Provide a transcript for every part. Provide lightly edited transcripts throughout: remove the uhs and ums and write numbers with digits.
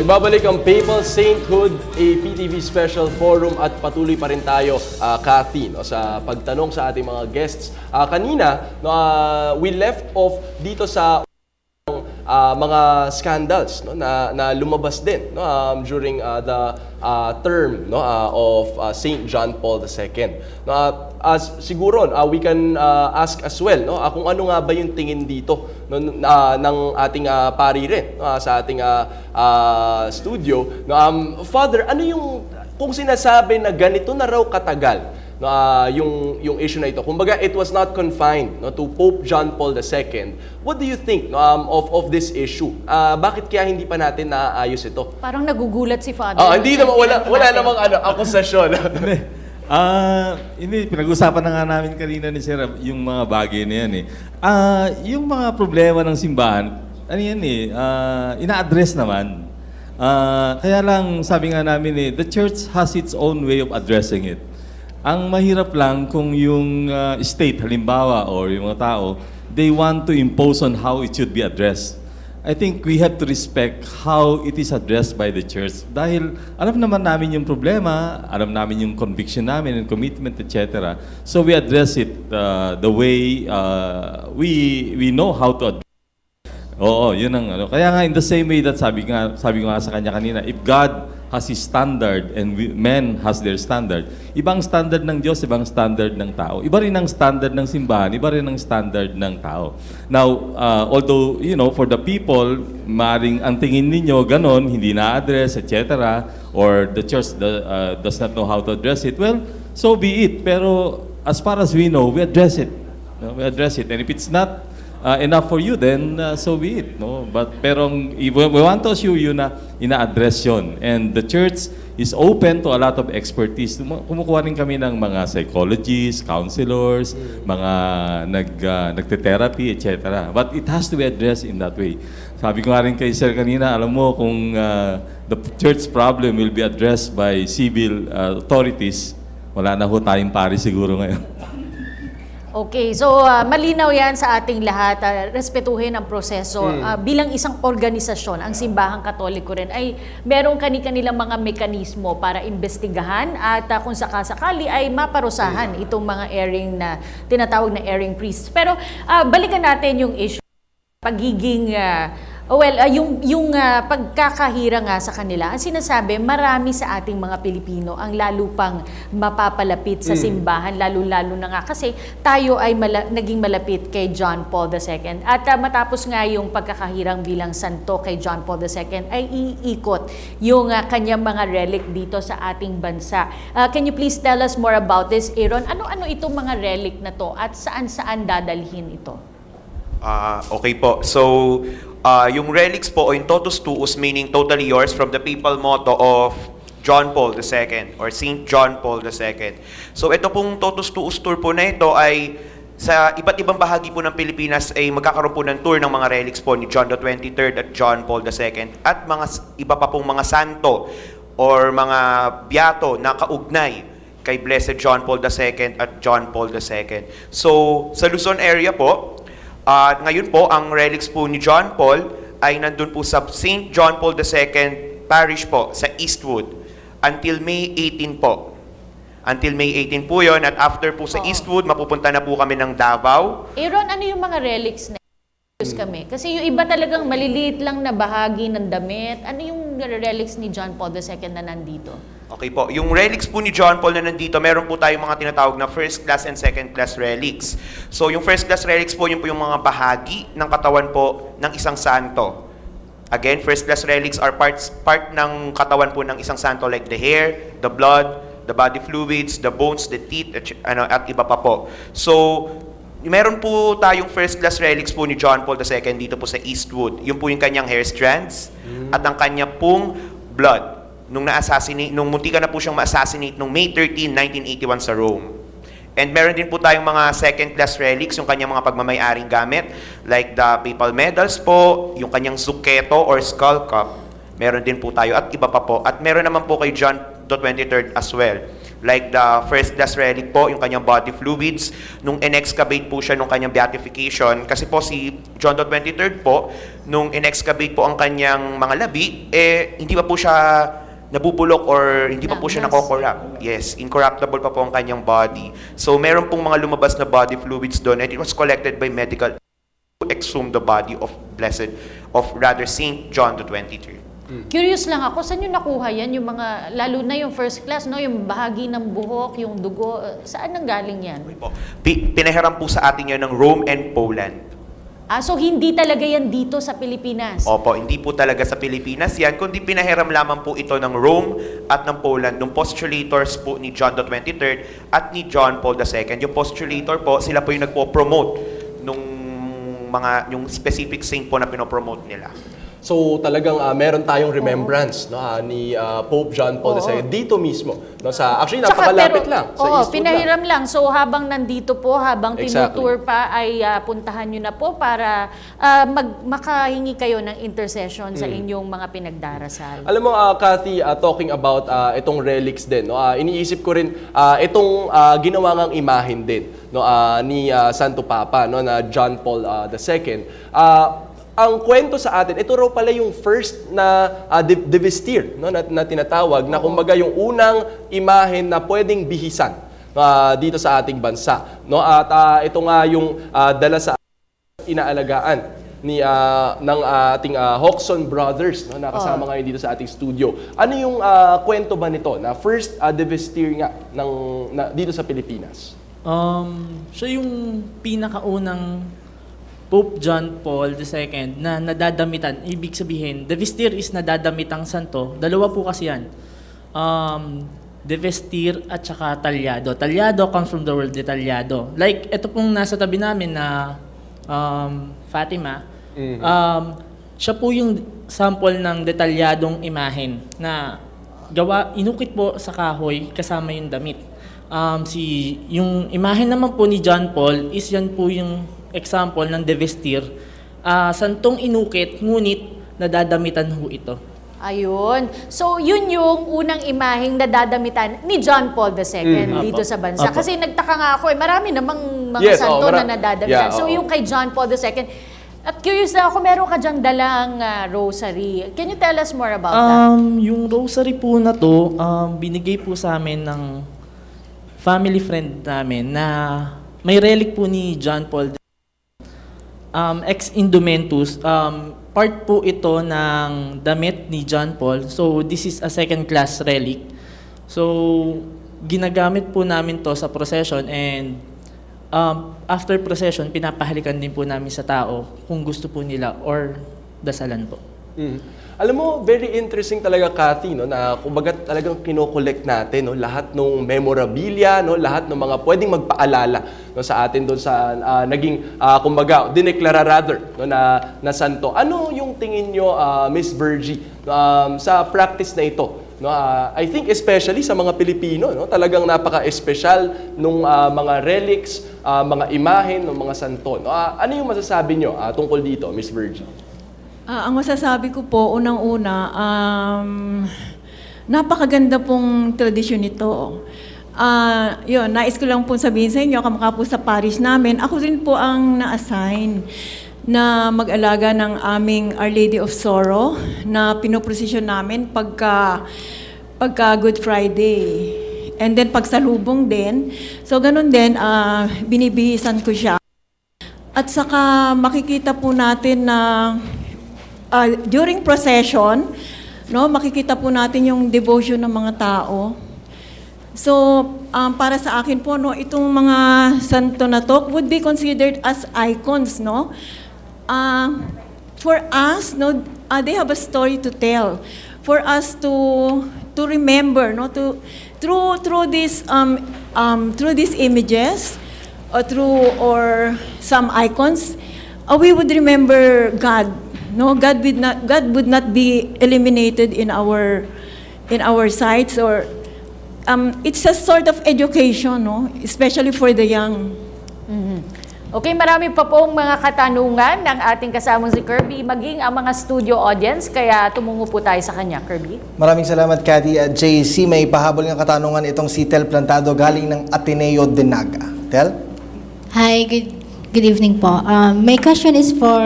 Nagbabalik ang Papal Sainthood, a PTV Special Forum at patuloy pa rin tayo, Kathy, no, sa pagtanong sa ating mga guests. Kanina, no, we left off dito sa mga scandals, no, na lumabas din, no, during the term, no, of Saint John Paul II. No, siguro we can ask as well, no, kung ano nga ba yung tingin dito, no, ng ating pari rin, no, sa ating studio. No, Father, ano yung kung sinasabi na ganito na raw katagal, no, yung issue na ito? Kumbaga, it was not confined, no, to Pope John Paul II. What do you think, no, of this issue? Bakit kaya hindi pa natin naaayos ito? Parang nagugulat si Father. Hindi naman, wala namang akusasyon. Hindi, pinag-usapan na nga namin kanina ni Sir yung mga bagay na yan eh. Yung mga problema ng simbahan, ano yan eh, ina-address naman. Kaya lang, sabi nga namin eh, the church has its own way of addressing it. Ang mahirap lang kung yung state, halimbawa, or yung mga tao, they want to impose on how it should be addressed. I think we have to respect how it is addressed by the church. Dahil alam naman namin yung problema, alam namin yung conviction namin and commitment, etc. So we address it the way we know how to address. Oo, yun ang ano. Kaya nga in the same way that sabi ko nga sa kanya kanina, if God has His standard and men has their standard, ibang standard ng Diyos, ibang standard ng tao. Iba rin ang standard ng simbahan, iba rin ang standard ng tao. Now, although, you know, for the people, maring ang tingin ninyo, ganon, hindi na-address, etc., or the church does not know how to address it, well, so be it. Pero as far as we know, we address it. No? We address it. And if it's not enough for you, then so be it. No? Pero we want to assure you na ina-address yun. And the church is open to a lot of expertise. Kumukuha rin kami ng mga psychologists, counselors, mga nagte-therapy, etc. But it has to be addressed in that way. Sabi ko nga rin kay Sir kanina, alam mo, kung the church problem will be addressed by civil authorities, wala na ho tayong pari siguro ngayon. Okay, so malinaw yan sa ating lahat. Respetuhin ang proseso. Bilang isang organisasyon, ang Simbahang Katoliko rin ay merong kani-kanilang mga mekanismo para imbestigahan at kung sakasakali ay maparusahan itong mga erring na tinatawag na erring priests. Pero balikan natin yung issue pagiging yung pagkakahira nga sa kanila. Ang sinasabi, marami sa ating mga Pilipino ang lalo pang mapapalapit sa simbahan, lalo-lalo na nga kasi tayo ay naging malapit kay John Paul II. At matapos nga yung pagkakahirang bilang santo kay John Paul II, ay iikot yung kanyang mga relic dito sa ating bansa. Can you please tell us more about this, Aaron? Ano-ano itong mga relic na to at saan-saan dadalhin ito? Okay po. So, yung relics po, o yung totus tuus, meaning totally yours, from the papal motto of John Paul II or Saint John Paul II. So ito pong totus tuus tour po na ito ay sa iba't ibang bahagi po ng Pilipinas ay magkakaroon po ng tour ng mga relics po ni John the 23rd at John Paul II at mga iba pa pong mga santo or mga biyato na kaugnay kay Blessed John Paul II at John Paul II. So sa Luzon area po, ngayon po, ang relics po ni John Paul ay nandun po sa St. John Paul II Parish po, sa Eastwood, until May 18 po. Until May 18 po yun, at after po sa Eastwood, mapupunta na po kami ng Davao. Aaron, ano yung mga relics na kami? Kasi yung iba talagang maliliit lang na bahagi ng damit. Ano yung relics ni John Paul II na nandito? Okay po. Yung relics po ni John Paul na nandito, meron po tayong mga tinatawag na first class and second class relics. So yung first class relics po, yun po yung mga bahagi ng katawan po ng isang santo. Again, first class relics are part ng katawan po ng isang santo, like the hair, the blood, the body fluids, the bones, the teeth, at iba pa po. So meron po tayong first class relics po ni John Paul II dito po sa Eastwood. Yung po yung kanyang hair strands at ang kanya pong blood nung munti ka na po siyang ma-assassinate nung May 13, 1981 sa Rome. And meron din po tayong mga second class relics, yung kanyang mga pagmamay-aring gamit, like the papal medals po, yung kanyang zuchetto or skull cup, meron din po tayo at iba pa po. At meron naman po kay John the 23rd as well, Like the first class relic po, yung kanyang body fluids, nung in-excavate po siya nung kanyang beatification, kasi po si John the 23rd po, nung in-excavate po ang kanyang mga labi, hindi pa po siya nabubulok or hindi pa po siya nako-corrupt. Yes, incorruptible pa po ang kanyang body. So meron pong mga lumabas na body fluids doon and it was collected by medical to exhume the body of Saint John the 23rd. Curious lang ako, saan nyo nakuha yan? Yung mga, lalo na yung first class, no? Yung bahagi ng buhok, yung dugo, saan nanggaling yan? Pinahiram po sa atin yan ng Rome and Poland. So hindi talaga yan dito sa Pilipinas? Opo, hindi po talaga sa Pilipinas yan, kundi pinahiram lamang po ito ng Rome at ng Poland, ng postulators po ni John the 23rd at ni John Paul II. Yung postulator po, sila po yung nagpo-promote yung specific saint po na pinopromote nila. So talagang meron tayong remembrance no, ni Pope John Paul II dito mismo. No, actually, napakalapit lang. Sa Eastwood pinahiram lang. So habang nandito po, habang Exactly. tinutour pa, ay puntahan nyo na po para makahingi kayo ng intercession sa inyong mga pinagdarasal. Alam mo, Kathy, talking about itong relics din, no, iniisip ko rin itong ginawa ngang imahen din no, ni Santo Papa no, na John Paul II. Ang kwento sa atin, ito raw pala yung first na divestir no, na tinatawag, na kumbaga yung unang imahen na pwedeng bihisan dito sa ating bansa. No? At ito nga yung dala sa inaalagaan ng ating Hoxon Brothers no, na kasama ngayon dito sa ating studio. Ano yung kwento ba nito na first divestir nga dito sa Pilipinas? Siya yung pinakaunang Pope John Paul II na nadadamitan. Ibig sabihin, the vestir is nadadamitang santo. Dalawa po kasi yan. The vestir at saka talyado. Talyado comes from the word detalyado. Like, ito pong nasa tabi namin na Fatima. Siya po yung sample ng detalyadong imahen na inukit po sa kahoy kasama yung damit. Yung imahen naman po ni John Paul is yan po yung example ng de vestir, santong inukit, ngunit nadadamitan ho ito. Ayun. So, yun yung unang imaheng nadadamitan ni John Paul II dito sa bansa. Apo. Kasi nagtaka nga ako, marami namang mga santo na nadadamitan. Yeah, so, yung kay John Paul II, at curious na ako, meron ka dyang dalang rosary. Can you tell us more about that? Yung rosary po na to, binigay po sa amin ng family friend namin na may relic po ni John Paul ex Indumentus, part po ito ng damit ni John Paul. So, this is a second-class relic. So, ginagamit po namin to sa procession and after procession, pinapahalikan din po namin sa tao kung gusto po nila or dasalan po. Alam mo, very interesting talaga, Kathy, no, na kumbaga talagang kinokollect natin no, lahat ng memorabilia, no, lahat ng mga pwedeng magpaalala no, sa atin doon sa naging, kumbaga, dineklara rather no, na santo. Ano yung tingin nyo, Miss Virgie, sa practice na ito? No, I think especially sa mga Pilipino, no, talagang napaka-espesyal nung mga relics, mga imahen ng mga santo. No? Ano yung masasabi nyo tungkol dito, Miss Virgie? Ang masasabi ko po, unang-una, napakaganda pong tradisyon nito. Yun, nais ko lang po sabihin sa inyo, kamukha po sa parish namin, ako rin po ang na-assign na mag-alaga ng aming Our Lady of Sorrow na pinoprosesyon namin pagka Good Friday. And then pagsalubong din. So ganun din, binibihisan ko siya. At saka makikita po natin na during procession, no, makikita po natin yung devotion ng mga tao. So, para sa akin po, no, itong mga santo na to would be considered as icons, no? For us, no, they have a story to tell. For us to remember, no, through these images, or some icons, we would remember God. No, God would not be eliminated in our sights, or it's a sort of education, no, especially for the young. Okay, marami pa pong mga katanungan ng ating kasamang si Kirby, maging ang mga studio audience, kaya tumungo po tayo sa kanya, Kirby. Maraming salamat, Cathy. At JC, may pahabol ng katanungan itong si Tel Plantado galing ng Ateneo de Naga. Tel? Hi, good evening po. My question is for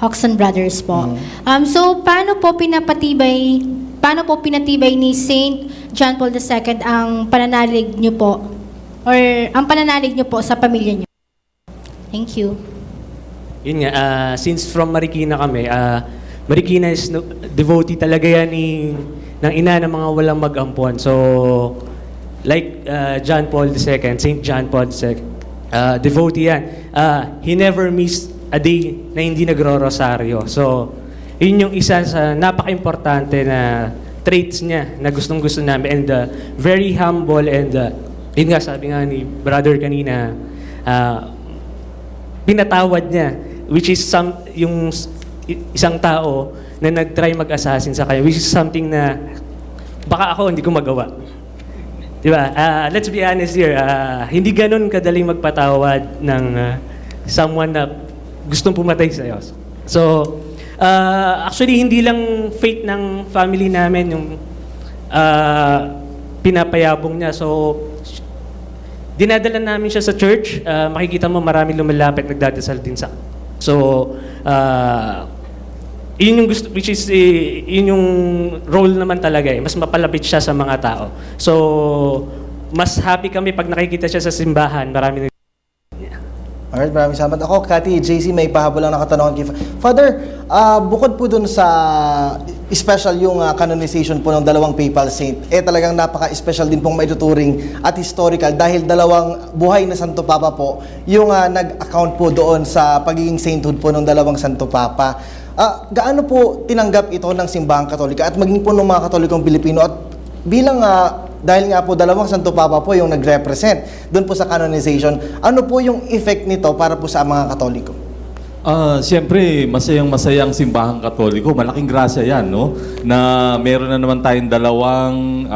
Hoxton Brothers po. So, paano po pinatibay ni Saint John Paul II ang pananalig niyo po or ang pananalig niyo po sa pamilya niyo? Thank you. Yun nga, since from Marikina kami, Marikina is devotee talaga yan ng ina ng mga walang mag-ampon. So, like John Paul II, Saint John Paul II, devotee yan. He never missed a day na hindi nagro-rosaryo. So, yun yung isa sa napaka-importante na traits niya na gustong-gusto namin. And very humble and yun nga, sabi nga ni brother kanina, pinatawad niya, which is yung isang tao na nag-try mag-assassin sa kanya, which is something na baka ako hindi ko magawa. Diba? Let's be honest here, hindi ganun kadaling magpatawad ng someone na gustong pumatay sa'yo. So, actually, hindi lang fate ng family namin yung pinapayabong niya. So, dinadala namin siya sa church. Makikita mo maraming lumalapit, nagdadasal din sa. So, yun yung gusto, which is, yun yung role naman talaga eh. Mas mapalapit siya sa mga tao. So, mas happy kami pag nakikita siya sa simbahan. Marami Alright, maraming salamat. Ako, Cathy, JC, may pahabol lang na katanungan kay Father. Bukod po dun sa special yung canonization po ng dalawang papal saint, talagang napaka-special din pong maituturing at historical dahil dalawang buhay na Santo Papa po yung nag-account po doon sa pagiging sainthood po ng dalawang Santo Papa. Gaano po tinanggap ito ng simbahang Katolika at maging po ng mga Katolikong Pilipino at bilang dahil nga po dalawang Santo Papa po yung nag-represent doon po sa canonization, ano po yung effect nito para po sa mga Katoliko? Siyempre, masayang-masayang simbahang Katoliko. Malaking grasya yan, no? Na meron na naman tayong dalawang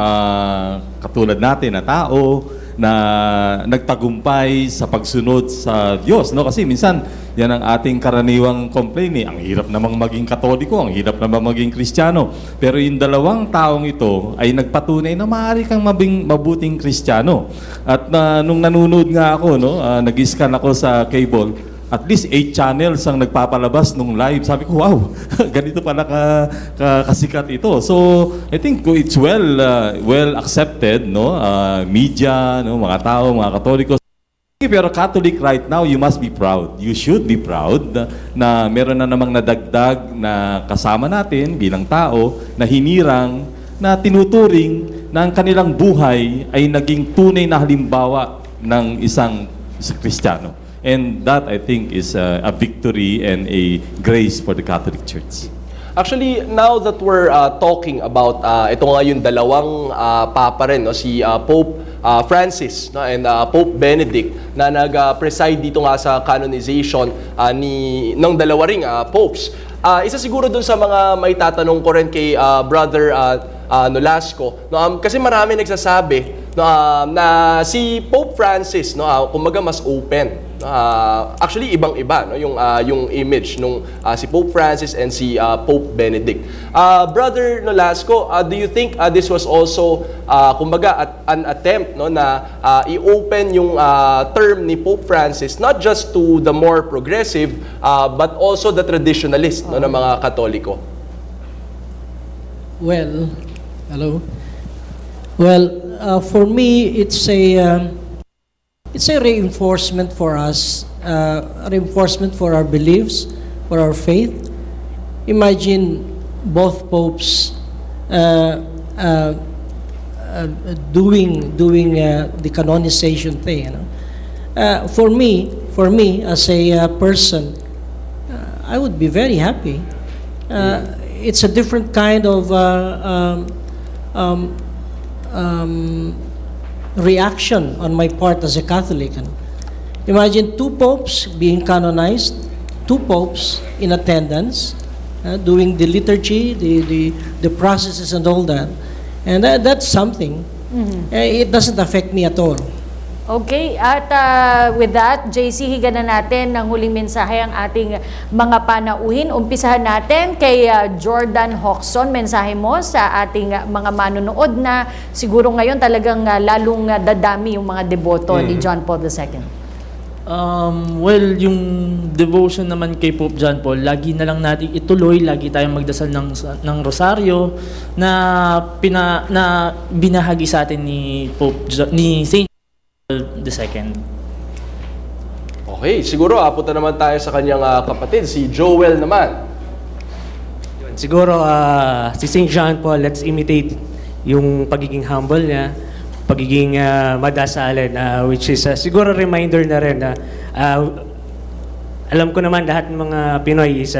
katulad natin na tao na nagtagumpay sa pagsunod sa Diyos, no? Kasi minsan, yan ang ating karaniwang complaint, eh. Ang hirap namang maging Katoliko, ang hirap namang maging Kristiyano. Pero yung dalawang taong ito ay nagpatunay na maaari kang mabuting Kristiyano. At nung nanonood nga ako, no, nag-scan ako sa cable, at least 8 channels ang nagpapalabas nung live. Sabi ko, wow, ganito pala kasikat ito. So, I think it's well accepted, no? Media, no? Mga tao, mga Katoliko. Pero Catholic right now, you must be proud. You should be proud na meron na namang nadagdag na kasama natin bilang tao na hinirang, na tinuturing na ang kanilang buhay ay naging tunay na halimbawa ng isang Kristiyano. And that, I think, is a victory and a grace for the Catholic Church. Actually, now that we're talking about ito nga yung dalawang papa rin, no, si Pope Francis, no, and Pope Benedict na nag-preside dito nga sa canonization ng dalawa ring popes. Isa siguro dun sa mga may tatanong ko rin kay Brother Nolasco, no, kasi marami nagsasabi na si Pope Francis, no, kumbaga mas open. Actually, ibang-iba, no, yung image nung si Pope Francis and si Pope Benedict. Brother Nolasco, do you think this was also kumbaga an attempt, no, na i-open yung term ni Pope Francis not just to the more progressive but also the traditionalist, no, ng mga Katoliko? Well, hello. Well, for me, it's a reinforcement for us, a reinforcement for our beliefs, for our faith. Imagine both popes doing the canonization thing. You know? For me, as a person, I would be very happy. It's a different kind of reaction on my part as a Catholic. Imagine 2 popes being canonized, 2 popes in attendance, doing the liturgy, the processes and all that. And that's something. It doesn't affect me at all. Okay, at with that, JC, higa na natin ng huling mensahe ang ating mga panauhin. Umpisahan natin kay Jordan Hoxon. Mensahe mo sa ating mga manonood na siguro ngayon talagang lalong dadami yung mga deboto ni John Paul II. Well, yung devotion naman kay Pope John Paul, lagi na lang natin ituloy, lagi tayong magdasal ng rosaryo na binahagi sa atin ni ni Saint II. Okay, siguro punta naman tayo sa kanyang kapatid, si Joel naman. Siguro si St. John Paul, let's imitate yung pagiging humble niya, pagiging madasalin, which is siguro reminder na rin na alam ko naman lahat ng mga Pinoy is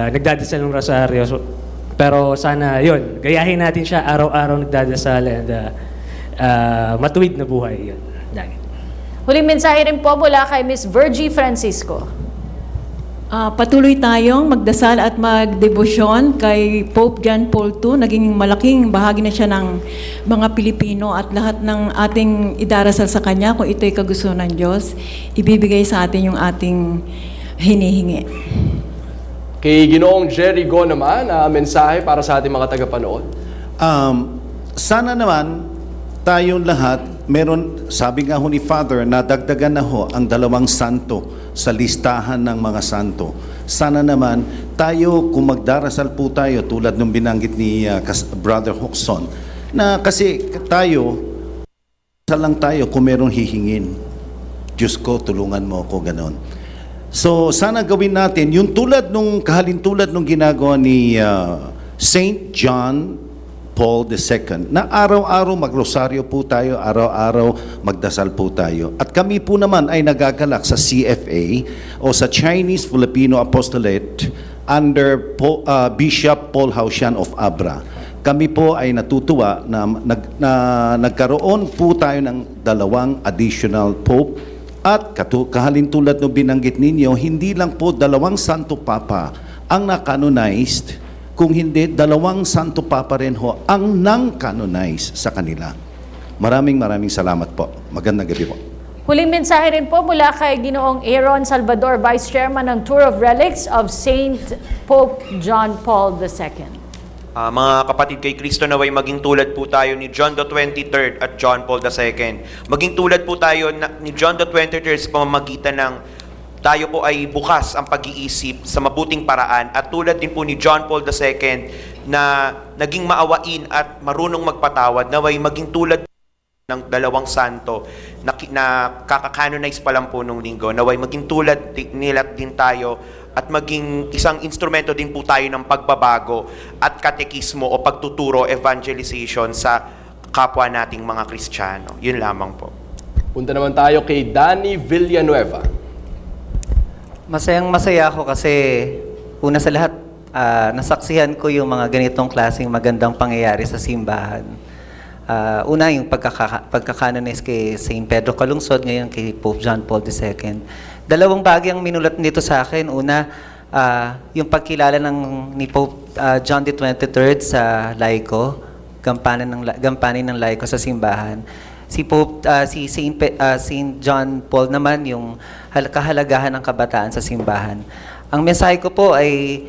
nagdadasal ng rosaryo. Pero sana yun, gayahin natin siya araw-araw nagdadasal and matuwid na buhay. Yun. Lagi. Huling mensahe rin po mula kay Miss Virgie Francisco. Patuloy tayong magdasal at magdebosyon kay Pope John Paul II. Naging malaking bahagi na siya ng mga Pilipino at lahat ng ating idarasal sa Kanya, kung ito'y kagustuhan ng Diyos, ibibigay sa atin yung ating hinihingi. Kay Ginoong Jerry Go naman, mensahe para sa ating mga tagapanood. Sana naman tayong lahat, meron, sabi nga ho ni Father, nadagdagan na ho ang 2 santo sa listahan ng mga santo. Sana naman tayo, kung magdarasal po tayo, tulad ng binanggit ni Brother Hoxon, na kasi tayo, dasal lang tayo kung meron hihingin. Diyos ko, tulungan mo ako, ganon. So, sana gawin natin, yung tulad nung, kahalintulad nung ginagawa ni Saint John Paul II, na araw-araw magrosaryo po tayo, araw-araw magdasal po tayo. At kami po naman ay nagagalak sa CFA o sa Chinese Filipino Apostolate under Bishop Paul Hausian of Abra. Kami po ay natutuwa na nagkaroon po tayo ng 2 additional Pope at kahalintulad ng binanggit ninyo, hindi lang po 2 Santo Papa ang na-canonized, kung hindi, 2 Santo Papa rin ho ang nang-canonize sa kanila. Maraming salamat po. Magandang gabi po. Huling mensahe rin po mula kay Ginoong Aaron Salvador, Vice Chairman ng Tour of Relics of Saint Pope John Paul II. Mga kapatid kay Kristo, naway maging tulad po tayo ni John the 23rd at John Paul II. Maging tulad po tayo ni John the 23rd sa pamamagitan ng tayo po ay bukas ang pag-iisip sa mabuting paraan at tulad din po ni John Paul II na naging maawain at marunong magpatawad, naway maging tulad ng 2 santo na kakakanonize pa lang po nung linggo, naway maging tulad nila din tayo at maging isang instrumento din po tayo ng pagbabago at katekismo o pagtuturo, evangelization sa kapwa nating mga Kristiyano. Yun lamang po. Punta naman tayo kay Danny Villanueva. Masayang-masaya ako kasi una sa lahat, nasaksihan ko yung mga ganitong klaseng magandang pangyayari sa simbahan. Una, yung pagkakanonize kay St. Pedro Calungsod, ngayon kay Pope John Paul II. 2 bagay ang minulat nito sa akin. Una, yung pagkilala ni Pope John the 23rd sa laiko, gampanin ng laiko sa simbahan. Si St. John Paul naman yung kahalagahan ng kabataan sa simbahan. Ang mensahe ko po ay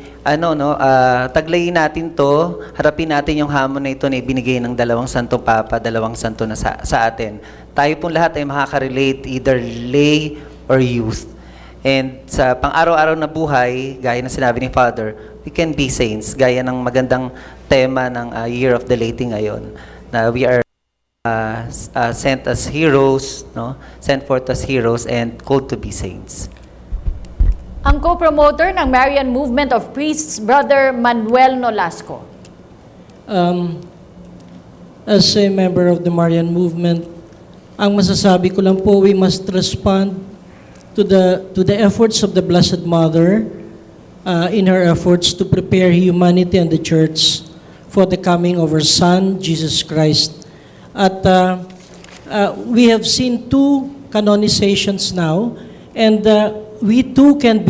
taglayin natin to, harapin natin yung hamon na ito na ibinigay ng 2 Santo Papa, 2 santo na sa atin. Tayo pong lahat ay makaka-relate, either lay or youth. And sa pang-araw-araw na buhay, gaya ng sinabi ni Father, we can be saints, gaya ng magandang tema ng Year of the Laity ngayon, na we are sent as heroes, sent forth as heroes and called to be saints. Ang co-promoter ng Marian Movement of Priests, Brother Manuel Nolasco. As a member of the Marian Movement, ang masasabi ko lang po, we must respond to the efforts of the Blessed Mother in her efforts to prepare humanity and the Church for the coming of her Son, Jesus Christ. At we have seen 2 canonizations now, and we too can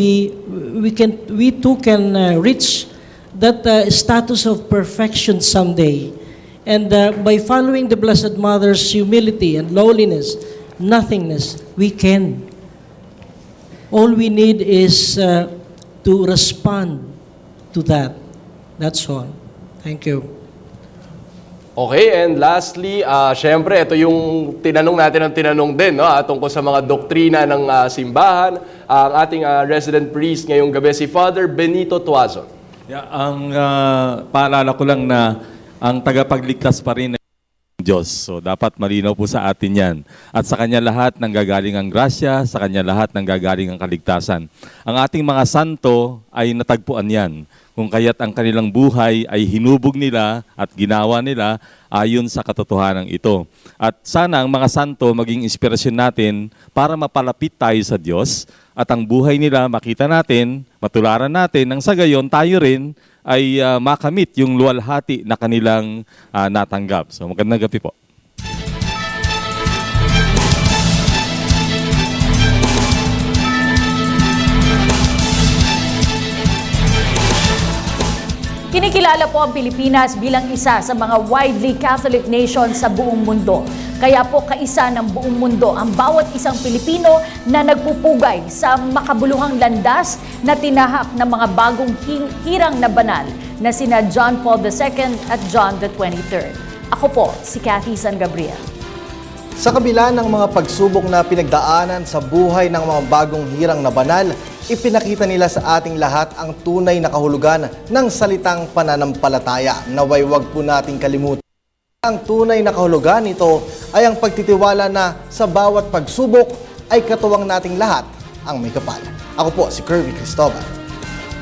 reach that status of perfection someday. And by following the Blessed Mother's humility and lowliness, nothingness, we can. All we need is to respond to that. That's all. Thank you. Okay, and lastly, syempre, ito yung tinanong natin ng tinanong din, no? Tungkol sa mga doktrina ng simbahan. Ang ating resident priest ngayong gabi, si Father Benito Tuazon. Yeah, ang paalala ko lang na ang tagapagligtas pa rin ay Diyos. So dapat malinaw po sa atin yan. At sa Kanya lahat nanggagaling ang grasya, sa Kanya lahat nanggagaling ang kaligtasan. Ang ating mga santo ay natagpuan yan. Kung kaya't ang kanilang buhay ay hinubog nila at ginawa nila ayon sa katotohanan ito. At sana ang mga santo maging inspirasyon natin para mapalapit tayo sa Diyos at ang buhay nila makita natin, matularan natin, nang sa gayon tayo rin ay makamit yung luwalhati na kanilang natanggap. So magandang gabi po. Kinikilala po ang Pilipinas bilang isa sa mga widely Catholic nations sa buong mundo. Kaya po kaisa ng buong mundo ang bawat isang Pilipino na nagpupugay sa makabuluhang landas na tinahak ng mga bagong hirang na banal na sina John Paul II at John the 23rd. Ako po, si Cathy San Gabriel. Sa kabila ng mga pagsubok na pinagdaanan sa buhay ng mga bagong hirang na banal, ipinakita nila sa ating lahat ang tunay na kahulugan ng salitang pananampalataya. Naway wag po nating kalimutan. Ang tunay na kahulugan nito ay ang pagtitiwala na sa bawat pagsubok ay katuwang nating lahat ang may kapal. Ako po si Kirby Cristobal.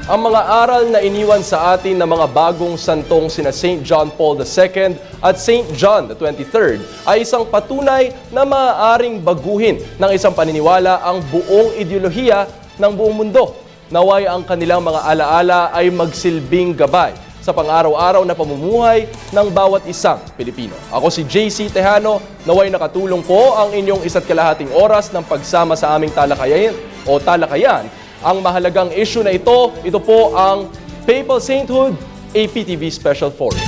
Ang mga aral na iniwan sa atin ng mga bagong santong sina St. John Paul II at St. John the 23rd ay isang patunay na maaaring baguhin ng isang paniniwala ang buong ideolohiya ng buong mundo. Naway ang kanilang mga alaala ay magsilbing gabay sa pang-araw-araw na pamumuhay ng bawat isang Pilipino. Ako si JC Tejano, naway nakatulong po ang inyong 1.5 oras ng pagsama sa aming talakayan. Ang mahalagang issue na ito po ang Papal Sainthood, APTV Special Forum.